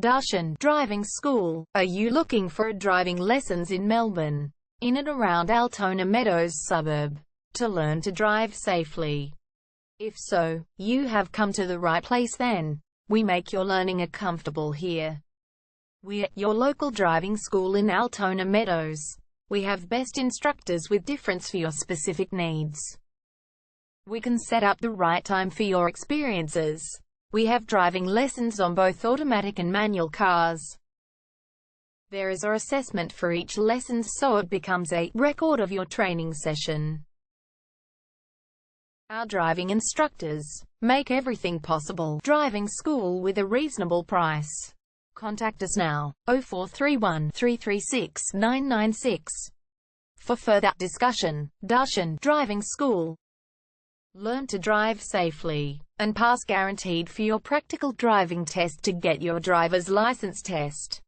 Darshan Driving School. Are you looking for driving lessons in Melbourne, in and around Altona Meadows suburb, to learn to drive safely? If so, you have come to the right place then. We make your learning comfortable here. We're your local driving school in Altona Meadows. We have best instructors with difference for your specific needs. We can set up the right time for your experiences. We have driving lessons on both automatic and manual cars. There is an assessment for each lesson, so it becomes a record of your training session. Our driving instructors make everything possible. Driving school with a reasonable price. Contact us now, 0431 336 996. For further discussion. Darshan Driving School. Learn to drive safely and pass guaranteed for your practical driving test to get your driver's license test.